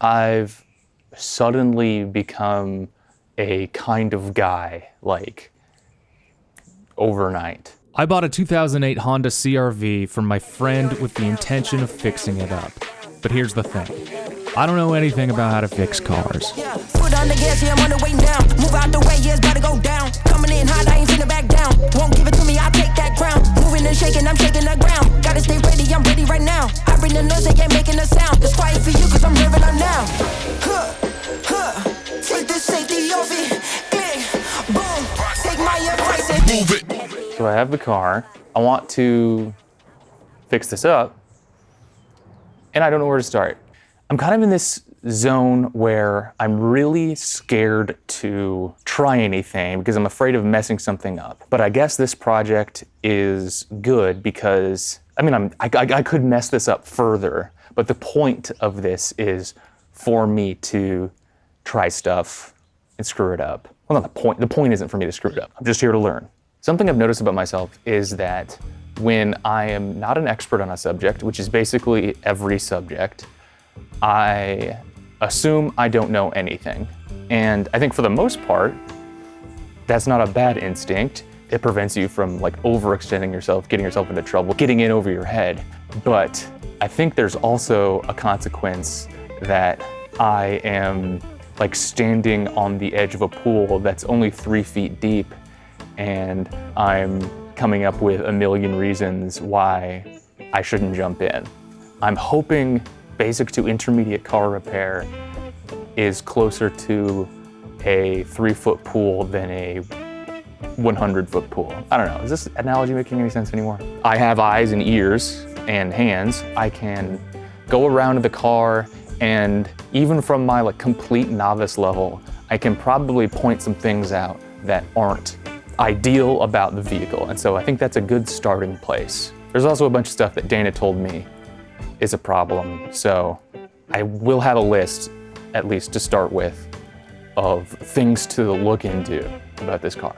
I've suddenly become a kind of guy, like, overnight. I bought a 2008 Honda CR-V from my friend with the intention of fixing it up. But here's the thing. I don't know anything about how to fix cars. Yeah, foot on the gas, yeah, I'm on the way now. Move out the way, yeah, it's about to go down. Coming in hot, I ain't finna back down. Won't give it to me, I'll take that crown. Moving and shaking, I'm shaking the ground. Gotta stay ready, I'm ready right now. I bring the noise, they ain't making a sound. It's quiet for you, cause I'm hearing them now. Take the safety off it. Click, boom, take my advice and move it. So I have the car. I want to fix this up, and I don't know where to start. I'm kind of in this zone where I'm really scared to try anything because I'm afraid of messing something up. But I guess this project is good because, I could mess this up further, but the point of this is for me to try stuff and screw it up. Well, not the point. The point isn't for me to screw it up. I'm just here to learn. Something I've noticed about myself is that when I am not an expert on a subject, which is basically every subject, I assume I don't know anything. And I think for the most part, that's not a bad instinct. It prevents you from overextending yourself, getting yourself into trouble, getting in over your head. But I think there's also a consequence that I am standing on the edge of a pool that's only 3 feet deep, and I'm coming up with a million reasons why I shouldn't jump in. I'm hoping basic to intermediate car repair is closer to a 3-foot pool than a 100-foot pool. I don't know, is this analogy making any sense anymore? I have eyes and ears and hands. I can go around the car, and even from my complete novice level, I can probably point some things out that aren't ideal about the vehicle. And so I think that's a good starting place. There's also a bunch of stuff that Dana told me is a problem. So I will have a list, at least to start with, of things to look into about this car.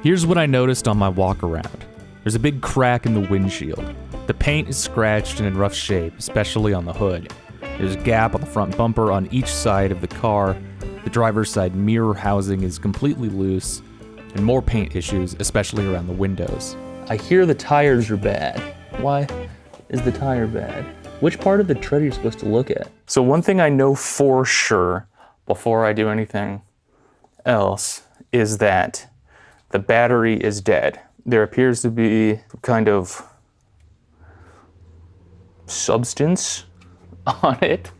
Here's what I noticed on my walk around. There's a big crack in the windshield. The paint is scratched and in rough shape, especially on the hood. There's a gap on the front bumper on each side of the car. The driver's side mirror housing is completely loose, and more paint issues, especially around the windows. I hear the tires are bad. Why is the tire bad? Which part of the tread are you supposed to look at? So one thing I know for sure before I do anything else is that the battery is dead. There appears to be some kind of substance on it.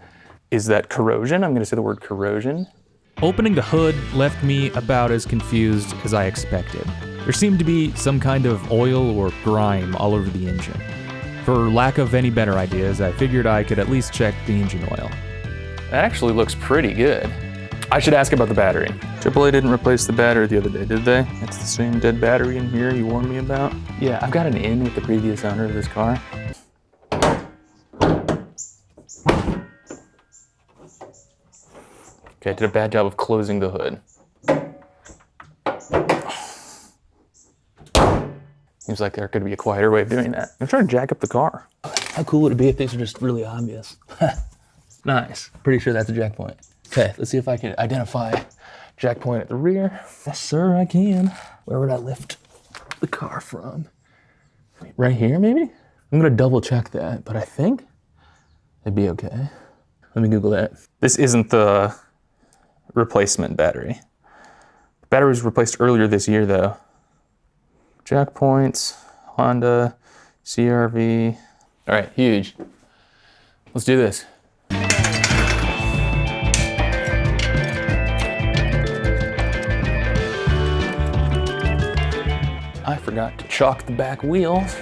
Is that corrosion? I'm gonna say the word corrosion. Opening the hood left me about as confused as I expected. There seemed to be some kind of oil or grime all over the engine. For lack of any better ideas, I figured I could at least check the engine oil. That actually looks pretty good. I should ask about the battery. AAA didn't replace the battery the other day, did they? It's the same dead battery in here you warned me about. Yeah, I've got an in with the previous owner of this car. Okay, I did a bad job of closing the hood. Seems like there could be a quieter way of doing that. I'm trying to jack up the car. How cool would it be if these are just really obvious? Nice. Pretty sure that's a jack point. Okay, let's see if I can identify jack point at the rear. Yes, sir, I can. Where would I lift the car from? Right here, maybe? I'm gonna double check that, but I think it'd be okay. Let me Google that. This isn't the replacement battery. The battery was replaced earlier this year, though. Jack points, Honda, CR-V. All right, huge. Let's do this. I forgot to chalk the back wheels.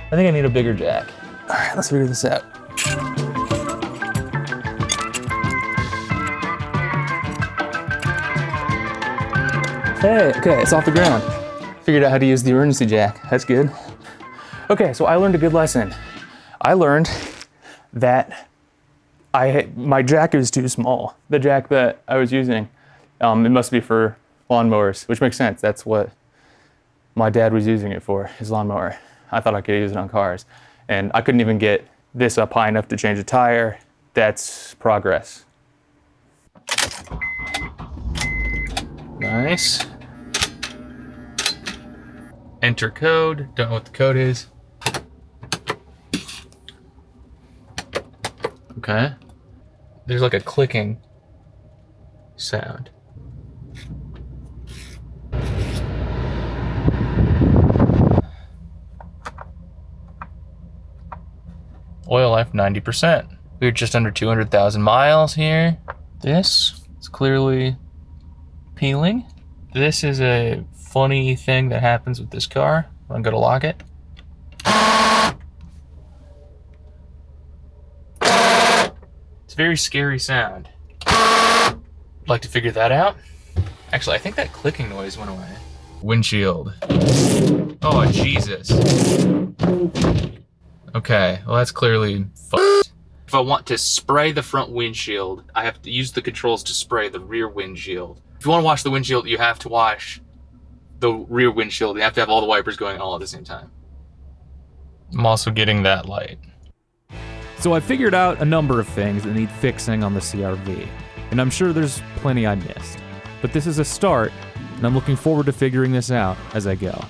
I think I need a bigger jack. All right, let's figure this out. Hey, okay, it's off the ground. Figured out how to use the emergency jack. That's good. Okay, so I learned a good lesson. I learned that my jack is too small. The jack that I was using, it must be for lawnmowers, which makes sense. That's what my dad was using it for, his lawnmower. I thought I could use it on cars. And I couldn't even get this up high enough to change a tire. That's progress. Nice. Enter code. Don't know what the code is. Okay. There's like a clicking sound. Oil life 90%. We're just under 200,000 miles here. This is clearly peeling. This is a funny thing that happens with this car. I'm gonna lock it. It's a very scary sound. Like to figure that out? Actually, I think that clicking noise went away. Windshield. Oh, Jesus. Okay, well that's clearly fucked. If I want to spray the front windshield, I have to use the controls to spray the rear windshield. If you want to wash the windshield, you have to wash the rear windshield. You have to have all the wipers going all at the same time. I'm also getting that light. So I figured out a number of things that need fixing on the CR-V, and I'm sure there's plenty I missed. But this is a start, and I'm looking forward to figuring this out as I go.